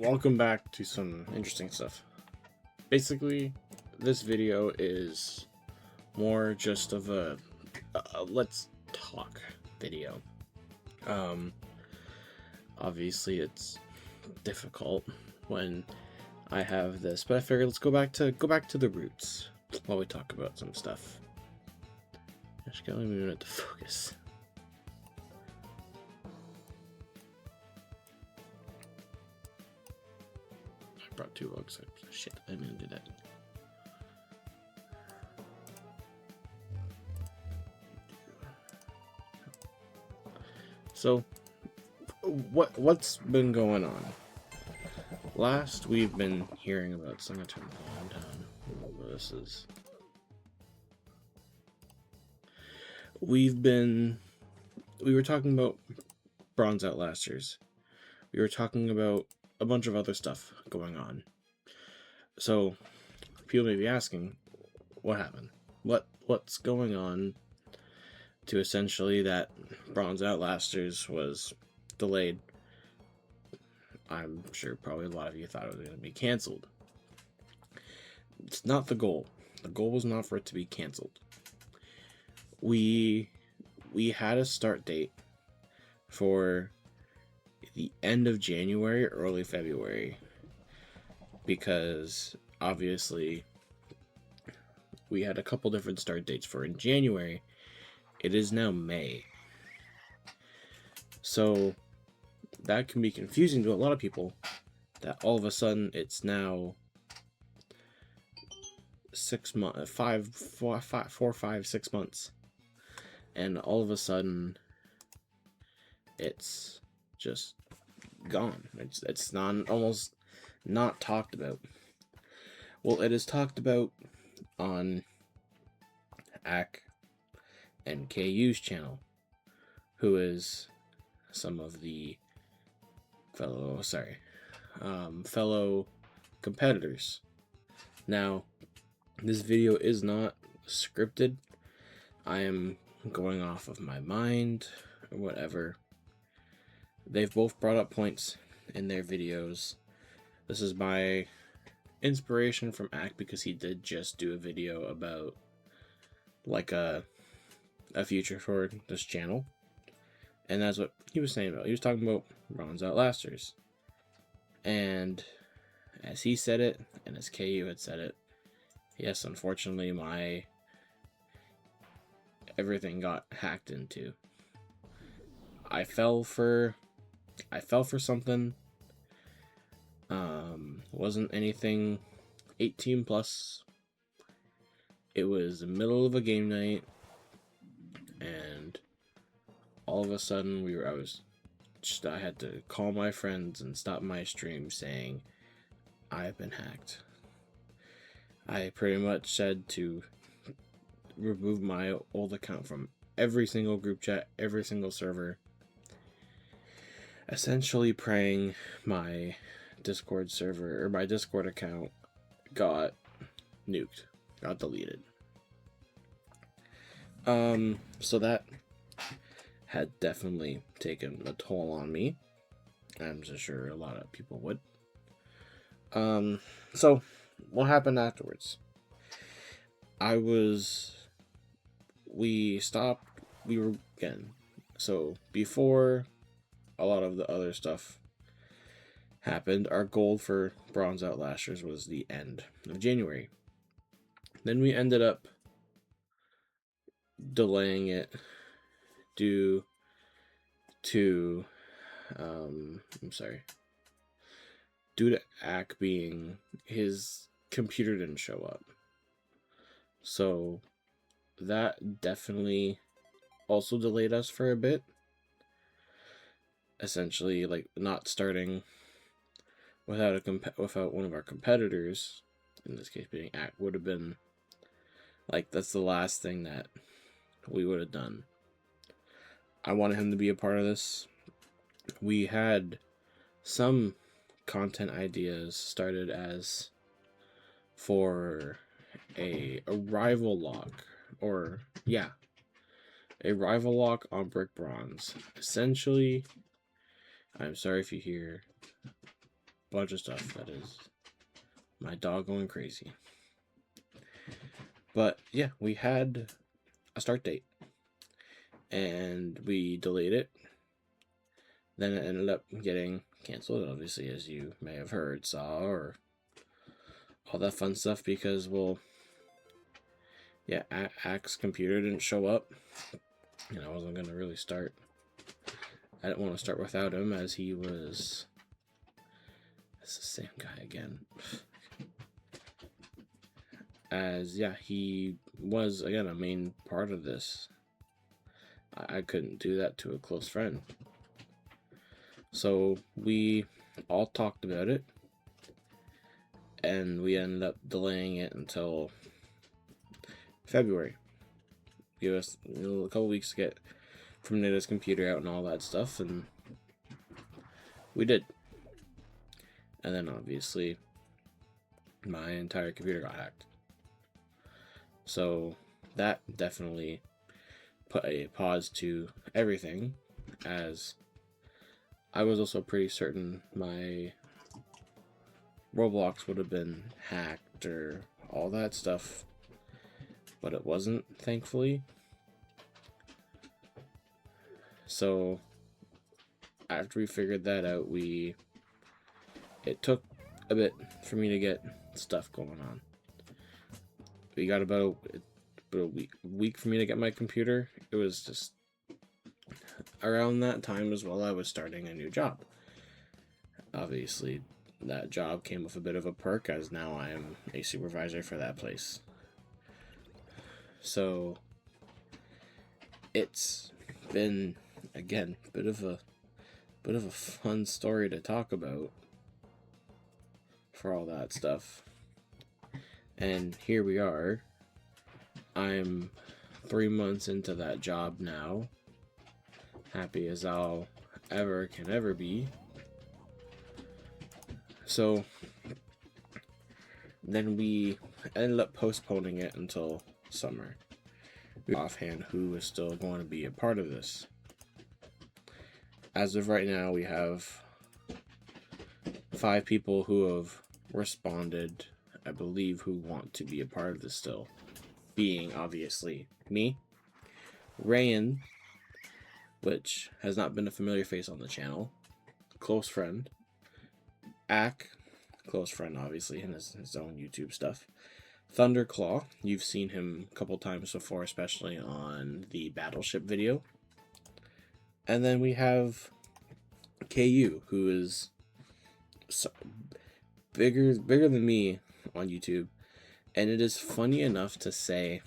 Welcome back to some interesting stuff. Basically, this video is more just of a let's talk video. Um, Obviously it's difficult when I have this, but I figured let's go back to the roots while we talk about some stuff. I just got my minute to focus. I brought 2 bugs. Shit, I didn't do that. So, what's been going on? Last, we've been hearing about some turn down. This is. We were talking about Bronze Outlasters. We were talking about a bunch of other stuff going on. So, people may be asking, what happened? What's going on to essentially that Bronze Outlasters was delayed? I'm sure probably a lot of you thought it was going to be canceled. It's not the goal. The goal was not for it to be canceled. We had a start date for the end of January, early February, because obviously we had a couple different start dates for in January. It is now May. So that can be confusing to a lot of people, that all of a sudden it's now 6 months, 4, 5, 6 months, and all of a sudden it's just gone. It's almost not talked about. Well, it is talked about on AK and KU's channel, who is some of the fellow competitors. Now, this video is not scripted. I am going off of my mind or whatever. They've both brought up points in their videos. This is my inspiration from AK, because he did just do a video about like a future for this channel, and that's what he was saying about. He was talking about Bronze Outlasters, and as he said it, and as KU had said it, yes, unfortunately my everything got hacked into. I fell for something. Wasn't anything 18 plus. It was the middle of a game night, and all of a sudden I had to call my friends and stop my stream saying I've been hacked. I pretty much said to remove my old account from every single group chat, every single server, essentially praying my Discord server or my Discord account got nuked, got deleted. So that had definitely taken a toll on me. I'm just sure a lot of people would. So what happened afterwards? We were again. So before a lot of the other stuff happened, our goal for Bronze Outlasters was the end of January. Then we ended up delaying it due to due to AK being, his computer didn't show up. So that definitely also delayed us for a bit. Essentially, like, not starting without one of our competitors, in this case being AK, would have been like, that's the last thing that we would have done. I wanted him to be a part of this. We had some content ideas started as for a rival lock, a rival lock on Brick Bronze. Essentially, I'm sorry if you hear bunch of stuff. That is my dog going crazy. But yeah, we had a start date and we delayed it. Then it ended up getting canceled, obviously, as you may have heard, saw, or all that fun stuff, because, well, yeah, Ack's computer didn't show up, and I wasn't going to really start. I didn't want to start without him, as he was... It's the same guy again. As, yeah, he was, again, a main part of this. I couldn't do that to a close friend. So we all talked about it, and we ended up delaying it until February. Give us a couple weeks to get from Nita's computer out and all that stuff, and we did. And then obviously my entire computer got hacked. So that definitely put a pause to everything, as I was also pretty certain my Roblox would have been hacked or all that stuff, but it wasn't, thankfully. So after we figured that out, it took a bit for me to get stuff going on. We got about a week for me to get my computer. It was just around that time as well I was starting a new job. Obviously, that job came with a bit of a perk, as now I am a supervisor for that place. So it's been, again, a bit of a fun story to talk about for all that stuff. And here we are. I'm 3 months into that job now. Happy as I'll can ever be. So then we ended up postponing it until summer. Offhand, who is still going to be a part of this? As of right now, we have 5 people who have responded, I believe, who want to be a part of this still. Being, obviously, me, Rayan, which has not been a familiar face on the channel, close friend, Ack, close friend, obviously, in his own YouTube stuff, Thunderclaw, you've seen him a couple times before, especially on the Battleship video, and then we have KU, who is bigger than me on YouTube, and it is funny enough to say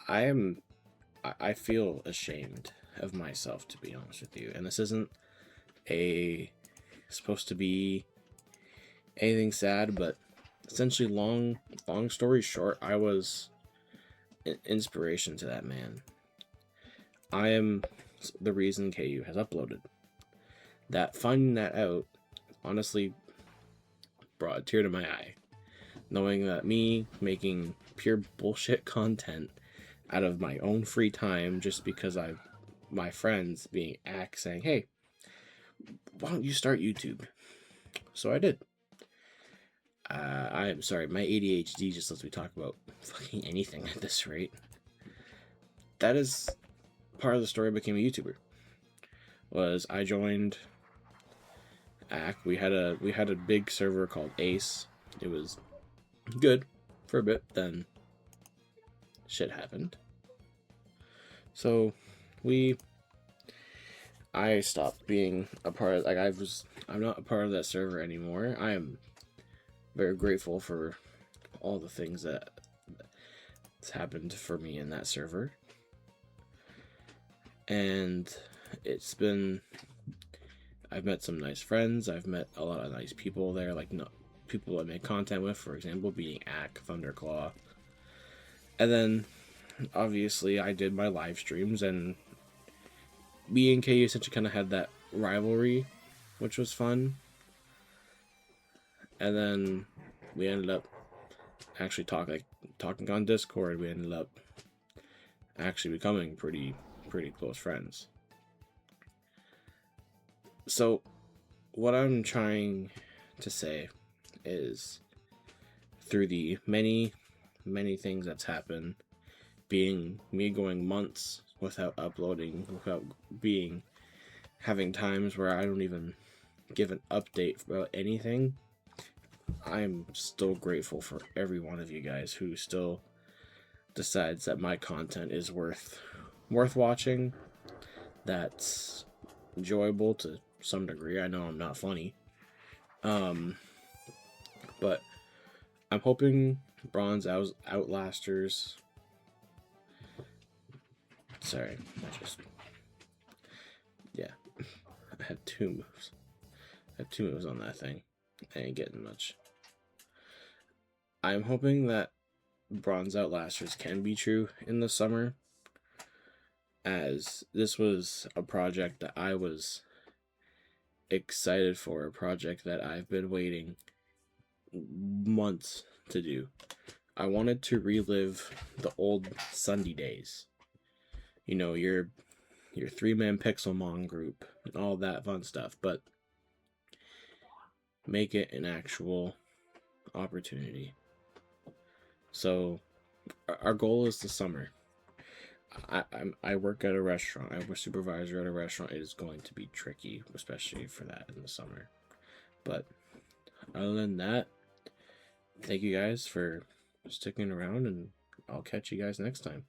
I feel ashamed of myself, to be honest with you, and this isn't supposed to be anything sad, but essentially, long story short, I was an inspiration to that man. I am the reason KU has uploaded. Finding that out, honestly, brought a tear to my eye. Knowing that me making pure bullshit content out of my own free time, just because my friends being Ack saying, hey, why don't you start YouTube? So I did. I'm sorry, my ADHD just lets me talk about fucking anything at this rate. That is part of the story I became a YouTuber. Was I joined Ack. We had a big server called Ace. It was good for a bit, then shit happened. So I stopped being a part of, I'm not a part of that server anymore. I am very grateful for all the things that's happened for me in that server. And I've met some nice friends. I've met a lot of nice people there, people I make content with, for example, being Ack, Thunderclaw. And then, obviously, I did my live streams, and me and KU essentially kind of had that rivalry, which was fun. And then we ended up actually talking on Discord. We ended up actually becoming pretty close friends. So what I'm trying to say is, through the many things that's happened, being me going months without uploading, without having times where I don't even give an update about anything, I'm still grateful for every one of you guys who still decides that my content is worth watching, that's enjoyable to some degree. I know I'm not funny. But I'm hoping Bronze Outlasters. Sorry, yeah, I had two moves. I have two moves on that thing. I ain't getting much. I'm hoping that Bronze Outlasters can be true in the summer, as this was a project that I was excited for, a project that I've been waiting months to do. I wanted to relive the old Sunday days. You know, your 3-man Pixelmon group and all that fun stuff, but make it an actual opportunity. So our goal is the summer. I work at a restaurant. I'm a supervisor at a restaurant. It is going to be tricky, especially for that in the summer. But other than that, thank you guys for sticking around, and I'll catch you guys next time.